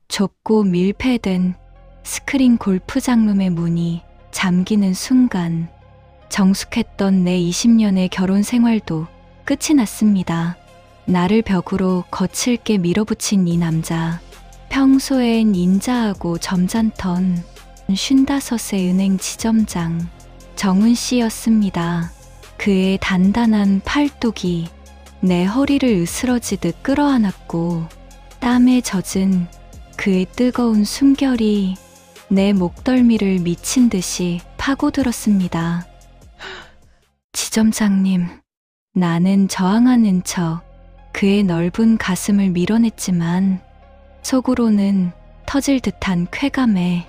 좁고 밀폐된 스크린 골프장룸의 문이 잠기는 순간 정숙했던 내 20년의 결혼 생활도 끝이 났습니다. 나를 벽으로 거칠게 밀어붙인 이 남자, 평소엔 인자하고 점잖던 55세 은행 지점장 정훈 씨였습니다. 그의 단단한 팔뚝이 내 허리를 으스러지듯 끌어안았고 땀에 젖은 그의 뜨거운 숨결이 내 목덜미를 미친 듯이 파고들었습니다. 지점장님, 나는 저항하는 척 그의 넓은 가슴을 밀어냈지만 속으로는 터질 듯한 쾌감에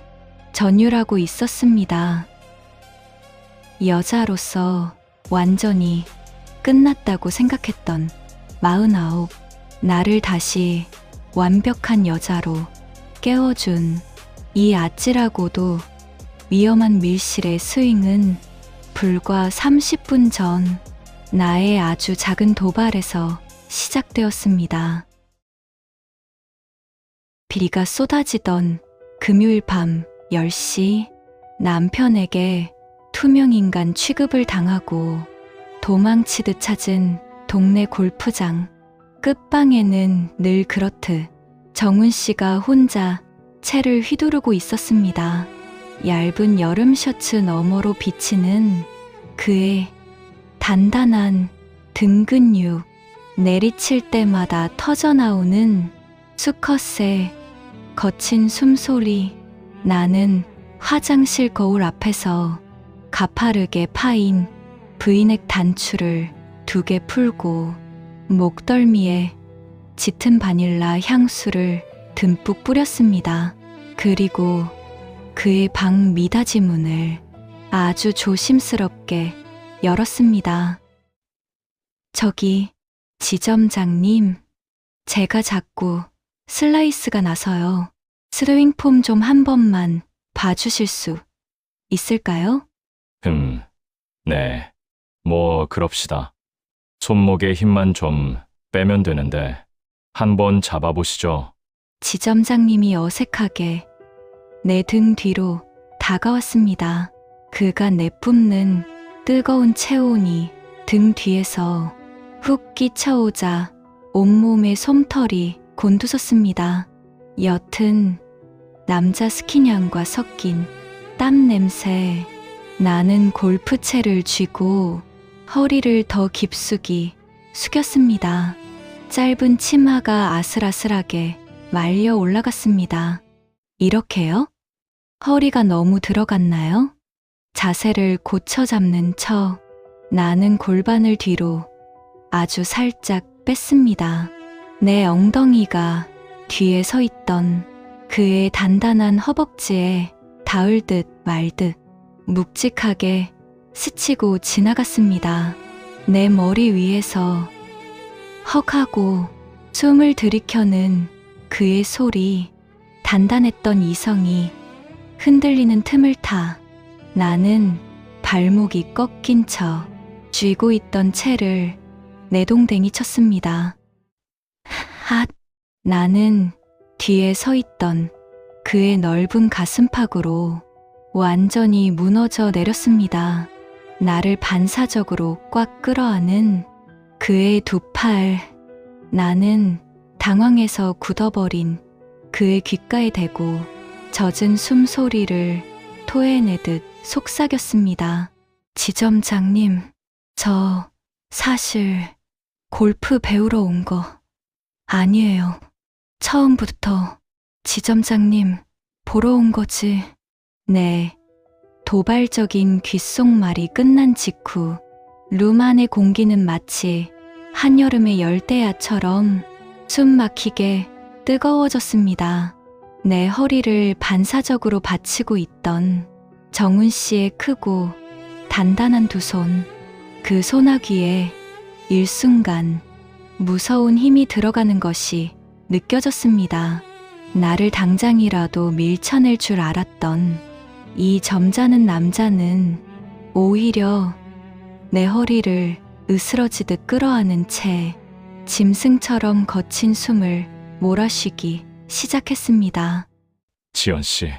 전율하고 있었습니다. 여자로서 완전히 끝났다고 생각했던 49, 나를 다시 완벽한 여자로 깨워준 이 아찔하고도 위험한 밀실의 스윙은 불과 30분 전 나의 아주 작은 도발에서 시작되었습니다. 비가 쏟아지던 금요일 밤 10시, 남편에게 투명인간 취급을 당하고 도망치듯 찾은 동네 골프장 끝방에는 늘 그렇듯 정훈 씨가 혼자 채를 휘두르고 있었습니다. 얇은 여름 셔츠 너머로 비치는 그의 단단한 등 근육, 내리칠 때마다 터져나오는 수컷의 거친 숨소리. 나는 화장실 거울 앞에서 가파르게 파인 브이넥 단추를 2개 풀고 목덜미에 짙은 바닐라 향수를 듬뿍 뿌렸습니다. 그리고 그의 방 미닫이 문을 아주 조심스럽게 열었습니다. 저기, 지점장님, 제가 자꾸 슬라이스가 나서요. 스윙폼 좀 한 번만 봐주실 수 있을까요? 네. 뭐 그럽시다. 손목에 힘만 좀 빼면 되는데 한번 잡아보시죠. 지점장님이 어색하게 내 등 뒤로 다가왔습니다. 그가 내뿜는 뜨거운 체온이 등 뒤에서 훅 끼쳐오자 온몸에 솜털이 곤두섰습니다. 옅은 남자 스킨향과 섞인 땀 냄새. 나는 골프채를 쥐고 허리를 더 깊숙이 숙였습니다. 짧은 치마가 아슬아슬하게 말려 올라갔습니다. 이렇게요? 허리가 너무 들어갔나요? 자세를 고쳐 잡는 척 나는 골반을 뒤로 아주 살짝 뺐습니다. 내 엉덩이가 뒤에 서 있던 그의 단단한 허벅지에 닿을 듯 말 듯 묵직하게 스치고 지나갔습니다. 내 머리 위에서 헉 하고 숨을 들이켜는 그의 소리. 단단했던 이성이 흔들리는 틈을 타 나는 발목이 꺾인 척 쥐고 있던 채를 내동댕이 쳤습니다. 핫! 나는 뒤에 서 있던 그의 넓은 가슴팍으로 완전히 무너져 내렸습니다. 나를 반사적으로 꽉 끌어안은 그의 두 팔. 나는 당황해서 굳어버린 그의 귓가에 대고 젖은 숨소리를 토해내듯 속삭였습니다. 지점장님, 저 사실 골프 배우러 온 거 아니에요. 처음부터 지점장님 보러 온 거지. 네. 도발적인 귓속말이 끝난 직후 룸 안의 공기는 마치 한여름의 열대야처럼 숨 막히게 뜨거워졌습니다. 내 허리를 반사적으로 받치고 있던 정훈 씨의 크고 단단한 두 손, 그 소나귀에 일순간 무서운 힘이 들어가는 것이 느껴졌습니다. 나를 당장이라도 밀쳐낼 줄 알았던 이 점잖은 남자는 오히려 내 허리를 으스러지듯 끌어안은 채 짐승처럼 거친 숨을 몰아쉬기 시작했습니다. 지연 씨,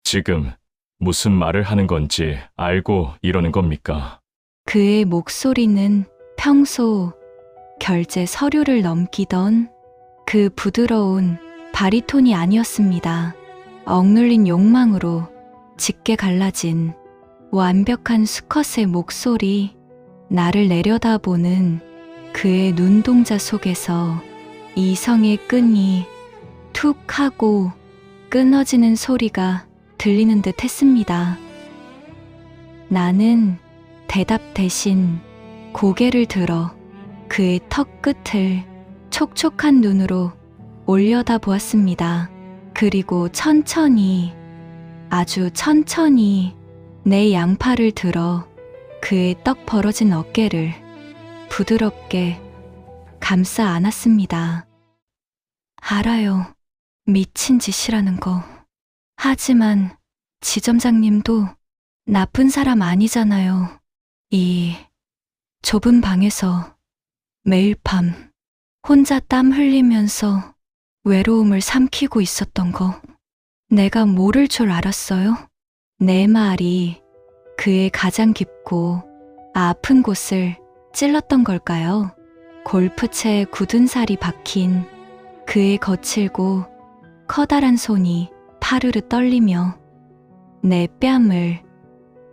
지금 무슨 말을 하는 건지 알고 이러는 겁니까? 그의 목소리는 평소 결제 서류를 넘기던 그 부드러운 바리톤이 아니었습니다. 억눌린 욕망으로 짙게 갈라진 완벽한 수컷의 목소리, 나를 내려다보는 그의 눈동자 속에서 이성의 끈이 툭 하고 끊어지는 소리가 들리는 듯 했습니다. 나는 대답 대신 고개를 들어 그의 턱 끝을 촉촉한 눈으로 올려다 보았습니다. 그리고 천천히, 아주 천천히 내 양팔을 들어 그의 떡 벌어진 어깨를 부드럽게 감싸 안았습니다. 알아요. 미친 짓이라는 거. 하지만 지점장님도 나쁜 사람 아니잖아요. 이 좁은 방에서 매일 밤 혼자 땀 흘리면서 외로움을 삼키고 있었던 거. 내가 모를 줄 알았어요? 내 말이 그의 가장 깊고 아픈 곳을 찔렀던 걸까요? 골프채에 굳은 살이 박힌 그의 거칠고 커다란 손이 파르르 떨리며 내 뺨을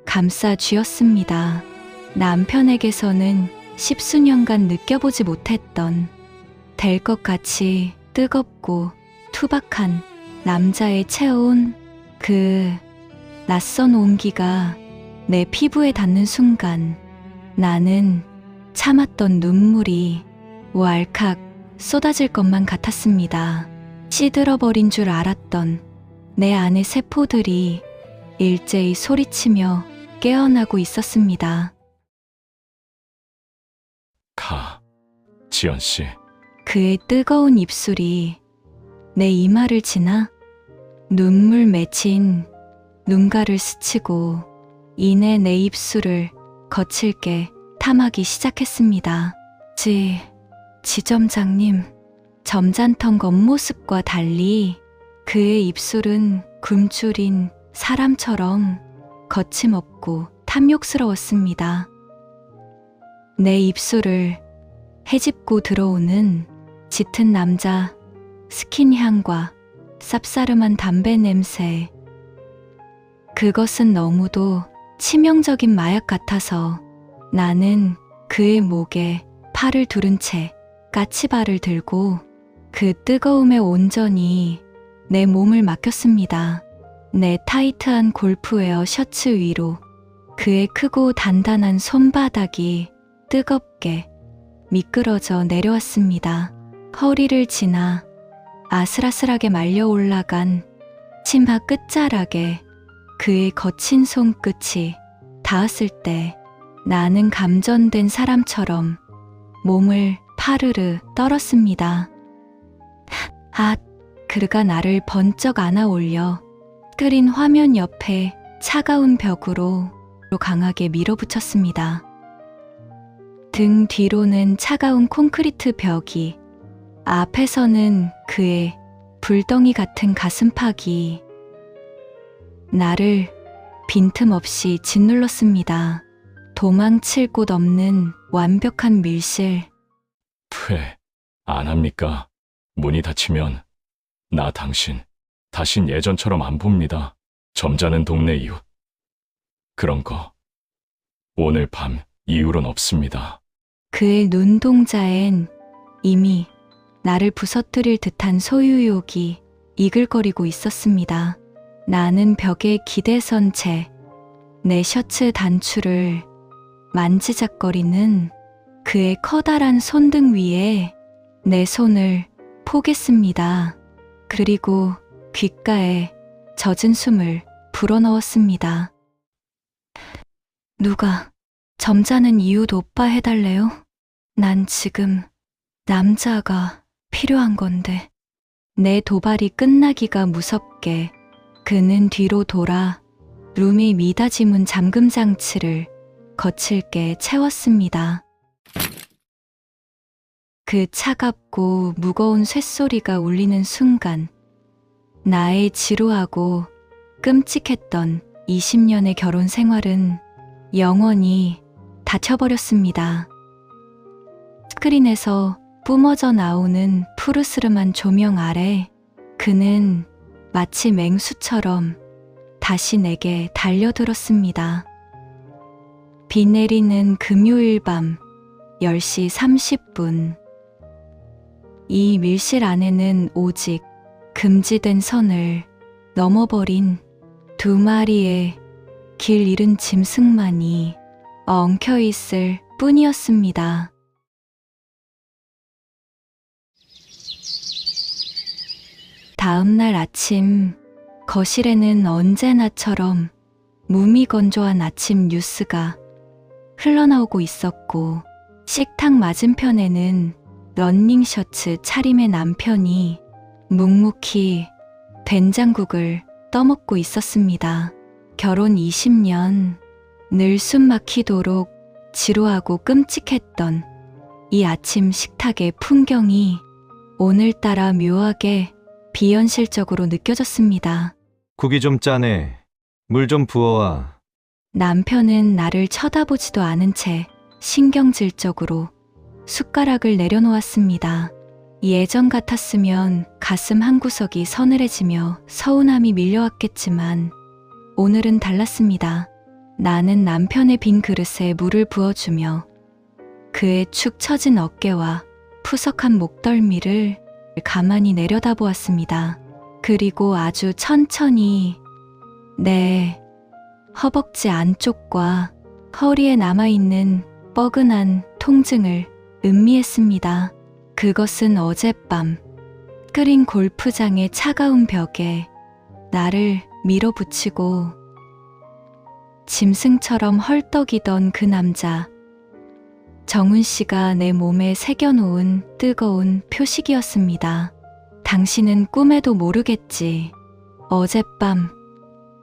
감싸 쥐었습니다. 남편에게서는 십수년간 느껴보지 못했던 될 것 같이 뜨겁고 투박한 남자의 채워온 그 낯선 온기가 내 피부에 닿는 순간 나는 참았던 눈물이 왈칵 쏟아질 것만 같았습니다. 시들어버린 줄 알았던 내 안의 세포들이 일제히 소리치며 깨어나고 있었습니다. 지연 씨. 그의 뜨거운 입술이 내 이마를 지나 눈물 맺힌 눈가를 스치고 이내 내 입술을 거칠게 탐하기 시작했습니다. 지점장님, 점잖던 겉모습과 달리 그의 입술은 굶주린 사람처럼 거침없고 탐욕스러웠습니다. 내 입술을 헤집고 들어오는 짙은 남자 스킨 향과 쌉싸름한 담배 냄새. 그것은 너무도 치명적인 마약 같아서 나는 그의 목에 팔을 두른 채 까치발을 들고 그 뜨거움에 온전히 내 몸을 맡겼습니다. 내 타이트한 골프웨어 셔츠 위로 그의 크고 단단한 손바닥이 뜨겁게 미끄러져 내려왔습니다. 허리를 지나 아슬아슬하게 말려 올라간 치마 끝자락에 그의 거친 손끝이 닿았을 때 나는 감전된 사람처럼 몸을 파르르 떨었습니다. 그가 나를 번쩍 안아 올려 끓인 화면 옆에 차가운 벽으로 강하게 밀어붙였습니다. 등 뒤로는 차가운 콘크리트 벽이, 앞에서는 그의 불덩이 같은 가슴팍이 나를 빈틈없이 짓눌렀습니다. 도망칠 곳 없는 완벽한 밀실. 안 합니까? 문이 닫히면 나 당신 다신 예전처럼 안 봅니다. 점잖은 동네 이웃. 그런 거 오늘 밤 이후론 없습니다. 그의 눈동자엔 이미 나를 부서뜨릴 듯한 소유욕이 이글거리고 있었습니다. 나는 벽에 기대선 채 내 셔츠 단추를 만지작거리는 그의 커다란 손등 위에 내 손을 포겠습니다. 그리고 귓가에 젖은 숨을 불어넣었습니다. 누가 점잖은 이웃 오빠 해달래요? 난 지금 남자가 필요한 건데. 내 도발이 끝나기가 무섭게 그는 뒤로 돌아 룸이 미닫이문 잠금 장치를 거칠게 채웠습니다. 그 차갑고 무거운 쇳소리가 울리는 순간 나의 지루하고 끔찍했던 20년의 결혼 생활은 영원히 닫혀버렸습니다. 스크린에서 뿜어져 나오는 푸르스름한 조명 아래 그는 마치 맹수처럼 다시 내게 달려들었습니다. 비 내리는 금요일 밤 10시 30분. 이 밀실 안에는 오직 금지된 선을 넘어버린 2마리의 길 잃은 짐승만이 엉켜있을 뿐이었습니다. 다음날 아침, 거실에는 언제나처럼 무미건조한 아침 뉴스가 흘러나오고 있었고, 식탁 맞은편에는 러닝셔츠 차림의 남편이 묵묵히 된장국을 떠먹고 있었습니다. 결혼 20년, 늘 숨 막히도록 지루하고 끔찍했던 이 아침 식탁의 풍경이 오늘따라 묘하게 비현실적으로 느껴졌습니다. 국이 좀 짜네. 물 좀 부어와. 남편은 나를 쳐다보지도 않은 채 신경질적으로 숟가락을 내려놓았습니다. 예전 같았으면 가슴 한구석이 서늘해지며 서운함이 밀려왔겠지만 오늘은 달랐습니다. 나는 남편의 빈 그릇에 물을 부어주며 그의 축 처진 어깨와 푸석한 목덜미를 가만히 내려다보았습니다. 그리고 아주 천천히 내 허벅지 안쪽과 허리에 남아있는 뻐근한 통증을 음미했습니다. 그것은 어젯밤 스크린 골프장의 차가운 벽에 나를 밀어붙이고 짐승처럼 헐떡이던 그 남자, 정훈 씨가 내 몸에 새겨놓은 뜨거운 표식이었습니다. 당신은 꿈에도 모르겠지. 어젯밤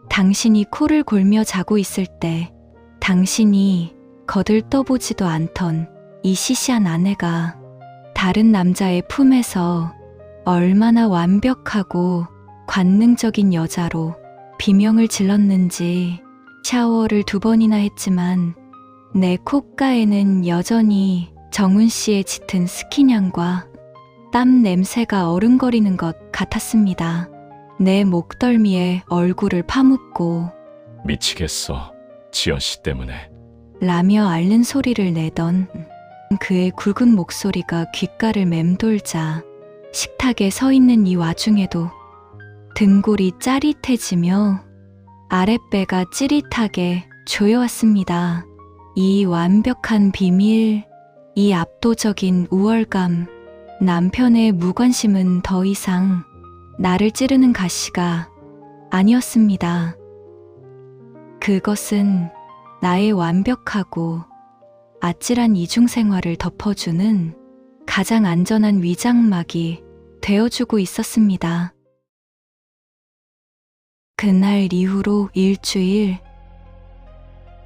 당신이 코를 골며 자고 있을 때 당신이 거들떠보지도 않던 이 시시한 아내가 다른 남자의 품에서 얼마나 완벽하고 관능적인 여자로 비명을 질렀는지. 샤워를 2번이나 했지만 내 콧가에는 여전히 정훈 씨의 짙은 스킨향과 땀 냄새가 어른거리는 것 같았습니다. 내 목덜미에 얼굴을 파묻고 미치겠어. 지연 씨 때문에. 라며 앓는 소리를 내던 그의 굵은 목소리가 귓가를 맴돌자 식탁에 서 있는 이 와중에도 등골이 짜릿해지며 아랫배가 찌릿하게 조여왔습니다. 이 완벽한 비밀, 이 압도적인 우월감, 남편의 무관심은 더 이상 나를 찌르는 가시가 아니었습니다. 그것은 나의 완벽하고 아찔한 이중생활을 덮어주는 가장 안전한 위장막이 되어주고 있었습니다. 그날 이후로 일주일,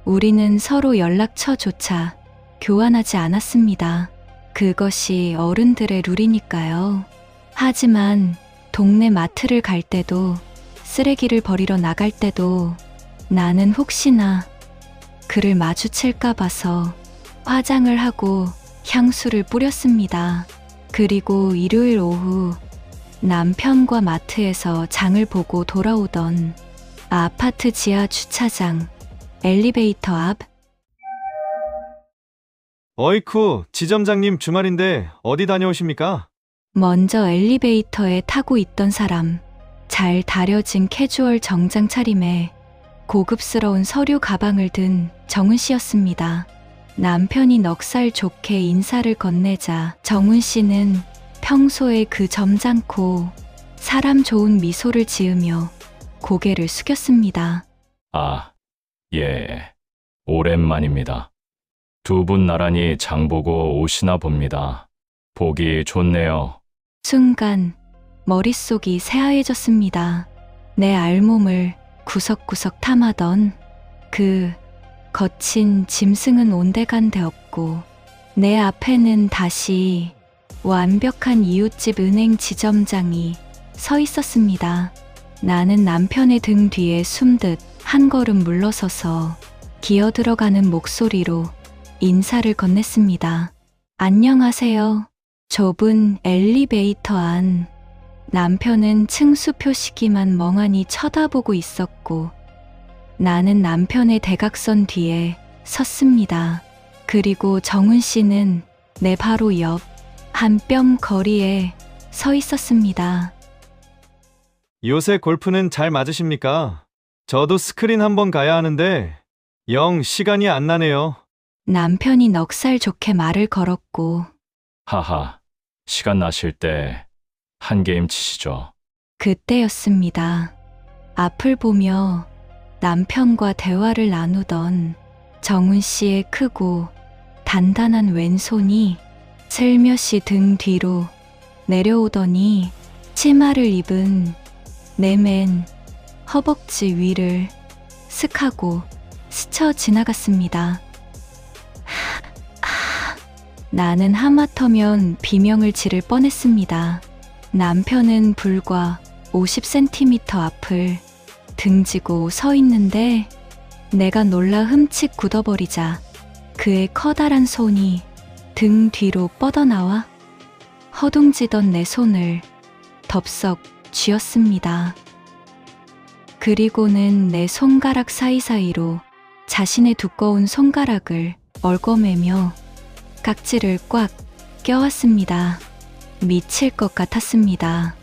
우리는 서로 연락처조차 교환하지 않았습니다. 그것이 어른들의 룰이니까요. 하지만 동네 마트를 갈 때도 쓰레기를 버리러 나갈 때도 나는 혹시나 그를 마주칠까 봐서 화장을 하고 향수를 뿌렸습니다. 그리고 일요일 오후 남편과 마트에서 장을 보고 돌아오던 아파트 지하 주차장 엘리베이터 앞. 어이쿠, 지점장님 주말인데 어디 다녀오십니까? 먼저 엘리베이터에 타고 있던 사람, 잘 다려진 캐주얼 정장 차림에 고급스러운 서류 가방을 든 정훈 씨였습니다. 남편이 넉살 좋게 인사를 건네자 정훈 씨는 평소에 그 점잖고 사람 좋은 미소를 지으며 고개를 숙였습니다. 아, 예. 오랜만입니다. 2분 나란히 장 보고 오시나 봅니다. 보기 좋네요. 순간 머릿속이 새하얘졌습니다. 내 알몸을 구석구석 탐하던 그 거친 짐승은 온데간데 없고 내 앞에는 다시 완벽한 이웃집 은행 지점장이 서 있었습니다. 나는 남편의 등 뒤에 숨듯 한 걸음 물러서서 기어 들어가는 목소리로 인사를 건넸습니다. 안녕하세요. 좁은 엘리베이터 안. 남편은 층수 표시기만 멍하니 쳐다보고 있었고 나는 남편의 대각선 뒤에 섰습니다. 그리고 정훈 씨는 내 바로 옆 한 뼘 거리에 서 있었습니다. 요새 골프는 잘 맞으십니까? 저도 스크린 한번 가야 하는데 영 시간이 안 나네요. 남편이 넉살 좋게 말을 걸었고 하하, 시간 나실 때 한 게임 치시죠. 그때였습니다. 앞을 보며 남편과 대화를 나누던 정훈 씨의 크고 단단한 왼손이 슬며시 등 뒤로 내려오더니 치마를 입은 내 맨 허벅지 위를 슥 하고 스쳐 지나갔습니다. 나는 하마터면 비명을 지를 뻔했습니다. 남편은 불과 50cm 앞을 등지고 서 있는데 내가 놀라 흠칫 굳어버리자 그의 커다란 손이 등 뒤로 뻗어나와 허둥지던 내 손을 덥석 쥐었습니다. 그리고는 내 손가락 사이사이로 자신의 두꺼운 손가락을 얽어매며 깍지를 꽉 껴왔습니다. 미칠 것 같았습니다.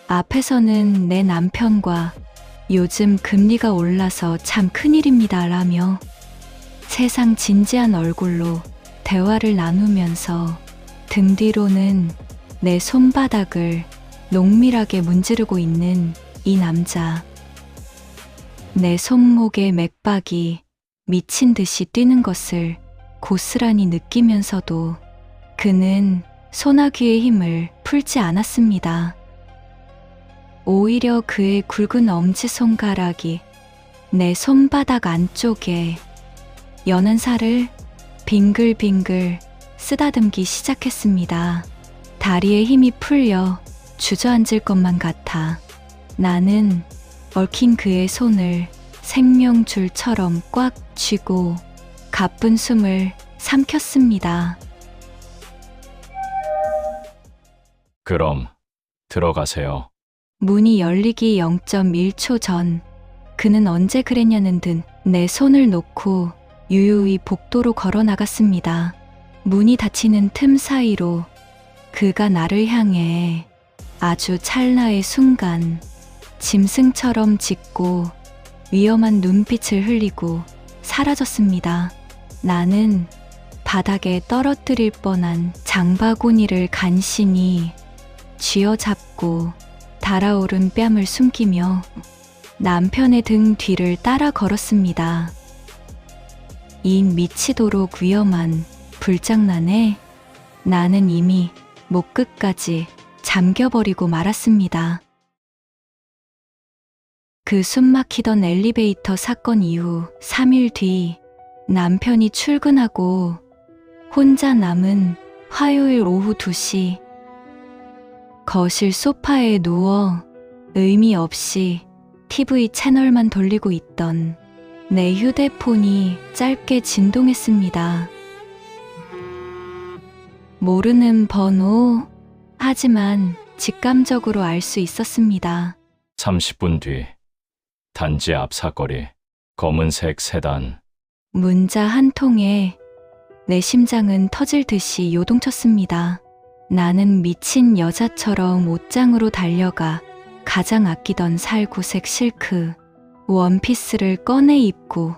앞에서는 내 남편과 요즘 금리가 올라서 참 큰일입니다 라며 세상 진지한 얼굴로 대화를 나누면서 등 뒤로는 내 손바닥을 농밀하게 문지르고 있는 이 남자. 내 손목의 맥박이 미친 듯이 뛰는 것을 고스란히 느끼면서도 그는 소나귀의 힘을 풀지 않았습니다. 오히려 그의 굵은 엄지손가락이 내 손바닥 안쪽에 연한 살을 빙글빙글 쓰다듬기 시작했습니다. 다리에 힘이 풀려 주저앉을 것만 같아 나는 얽힌 그의 손을 생명줄처럼 꽉 쥐고 가쁜 숨을 삼켰습니다. 그럼 들어가세요. 문이 열리기 0.1초 전 그는 언제 그랬냐는 듯 내 손을 놓고 유유히 복도로 걸어 나갔습니다. 문이 닫히는 틈 사이로 그가 나를 향해 아주 찰나의 순간 짐승처럼 짖고 위험한 눈빛을 흘리고 사라졌습니다. 나는 바닥에 떨어뜨릴 뻔한 장바구니를 간신히 쥐어잡고 달아오른 뺨을 숨기며 남편의 등 뒤를 따라 걸었습니다. 이 미치도록 위험한 불장난에 나는 이미 목 끝까지 잠겨버리고 말았습니다. 그 숨막히던 엘리베이터 사건 이후 3일 뒤 남편이 출근하고 혼자 남은 화요일 오후 2시 거실 소파에 누워 의미 없이 TV 채널만 돌리고 있던 내 휴대폰이 짧게 진동했습니다. 모르는 번호, 하지만 직감적으로 알 수 있었습니다. 30분 뒤 단지 앞 사거리 검은색 세단. 문자 한 통에 내 심장은 터질 듯이 요동쳤습니다. 나는 미친 여자처럼 옷장으로 달려가 가장 아끼던 살구색 실크 원피스를 꺼내 입고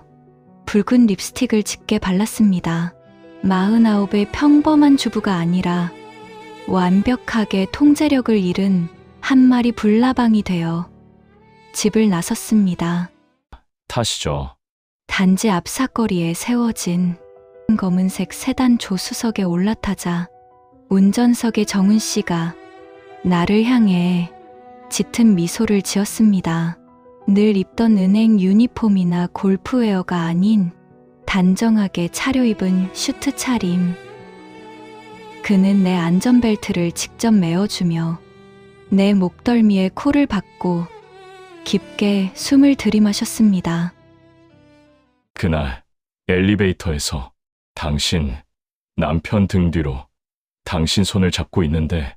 붉은 립스틱을 짙게 발랐습니다. 49의 평범한 주부가 아니라 완벽하게 통제력을 잃은 한 마리 불나방이 되어 집을 나섰습니다. 타시죠. 단지 앞 사거리에 세워진 검은색 세단 조수석에 올라타자 운전석의 정훈 씨가 나를 향해 짙은 미소를 지었습니다. 늘 입던 은행 유니폼이나 골프웨어가 아닌 단정하게 차려입은 슈트 차림. 그는 내 안전벨트를 직접 메어주며 내 목덜미에 코를 박고 깊게 숨을 들이마셨습니다. 그날 엘리베이터에서 당신 남편 등 뒤로 당신 손을 잡고 있는데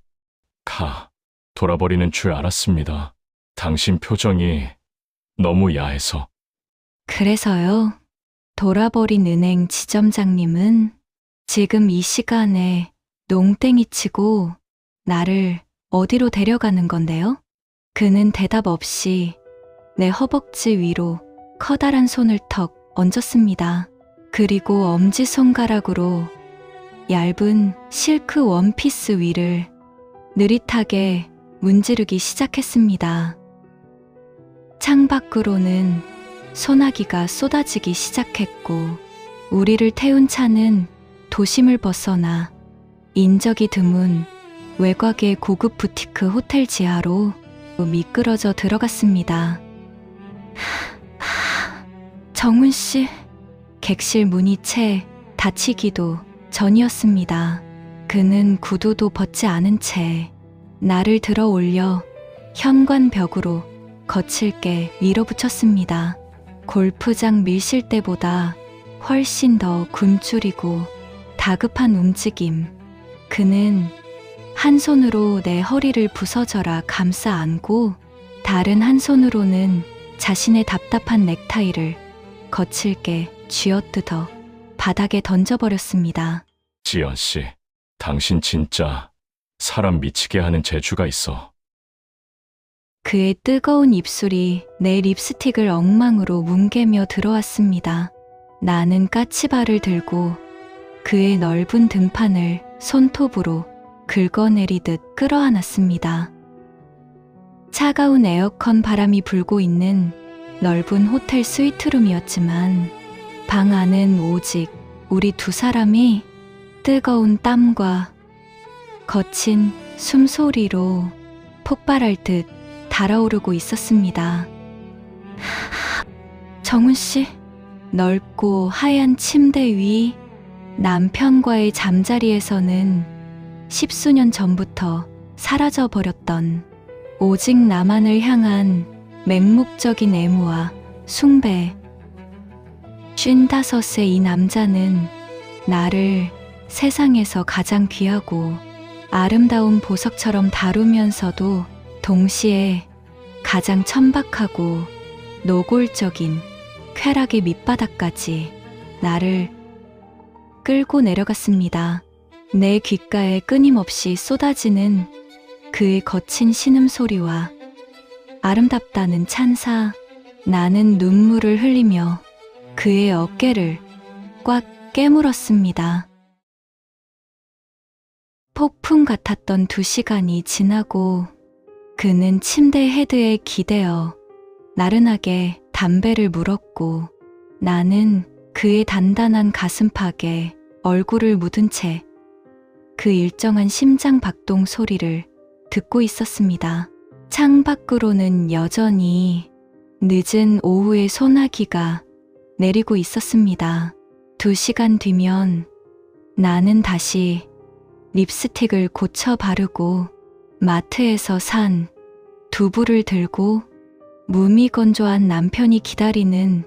돌아버리는 줄 알았습니다. 당신 표정이 너무 야해서. 그래서요. 돌아버린 은행 지점장님은 지금 이 시간에 농땡이 치고 나를 어디로 데려가는 건데요? 그는 대답 없이 내 허벅지 위로 커다란 손을 턱 얹었습니다. 그리고 엄지손가락으로 얇은 실크 원피스 위를 느릿하게 문지르기 시작했습니다. 창밖으로는 소나기가 쏟아지기 시작했고 우리를 태운 차는 도심을 벗어나 인적이 드문 외곽의 고급 부티크 호텔 지하로 미끄러져 들어갔습니다. 정훈 씨, 객실 문이 채 닫히기도 전이었습니다. 그는 구두도 벗지 않은 채 나를 들어 올려 현관벽으로 거칠게 밀어붙였습니다. 골프장 밀실대보다 훨씬 더 굶주리고 다급한 움직임. 그는 한 손으로 내 허리를 부서져라 감싸 안고 다른 한 손으로는 자신의 답답한 넥타이를 거칠게 쥐어뜯어 바닥에 던져버렸습니다. 지연 씨, 당신 진짜 사람 미치게 하는 재주가 있어. 그의 뜨거운 입술이 내 립스틱을 엉망으로 뭉개며 들어왔습니다. 나는 까치발을 들고 그의 넓은 등판을 손톱으로 긁어내리듯 끌어안았습니다. 차가운 에어컨 바람이 불고 있는 넓은 호텔 스위트룸이었지만 방 안은 오직 우리 두 사람이 뜨거운 땀과 거친 숨소리로 폭발할 듯 달아오르고 있었습니다. 정훈 씨, 넓고 하얀 침대 위 남편과의 잠자리에서는 십수년 전부터 사라져버렸던 오직 나만을 향한 맹목적인 애무와 숭배. 55의 이 남자는 나를 세상에서 가장 귀하고 아름다운 보석처럼 다루면서도 동시에 가장 천박하고 노골적인 쾌락의 밑바닥까지 나를 끌고 내려갔습니다. 내 귓가에 끊임없이 쏟아지는 그의 거친 신음소리와 아름답다는 찬사. 나는 눈물을 흘리며 그의 어깨를 꽉 깨물었습니다. 폭풍 같았던 2시간이 지나고 그는 침대 헤드에 기대어 나른하게 담배를 물었고 나는 그의 단단한 가슴팍에 얼굴을 묻은 채 그 일정한 심장 박동 소리를 듣고 있었습니다. 창밖으로는 여전히 늦은 오후의 소나기가 내리고 있었습니다. 2시간 뒤면 나는 다시 립스틱을 고쳐 바르고 마트에서 산 두부를 들고 무미건조한 남편이 기다리는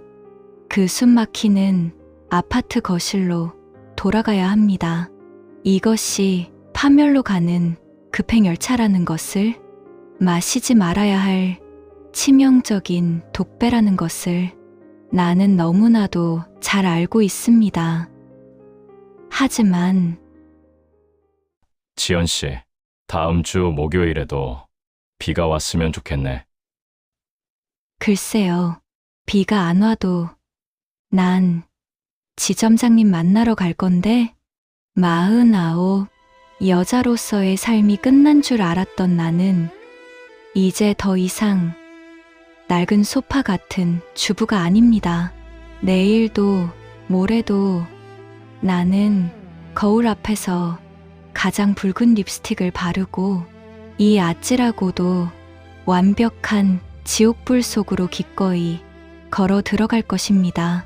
그 숨막히는 아파트 거실로 돌아가야 합니다. 이것이 파멸로 가는 급행열차라는 것을, 마시지 말아야 할 치명적인 독배라는 것을 나는 너무나도 잘 알고 있습니다. 하지만 지연 씨, 다음 주 목요일에도 비가 왔으면 좋겠네. 글쎄요, 비가 안 와도 난 지점장님 만나러 갈 건데 49 여자로서의 삶이 끝난 줄 알았던 나는 이제 더 이상 낡은 소파 같은 주부가 아닙니다. 내일도 모레도 나는 거울 앞에서 가장 붉은 립스틱을 바르고 이 아찔하고도 완벽한 지옥불 속으로 기꺼이 걸어 들어갈 것입니다.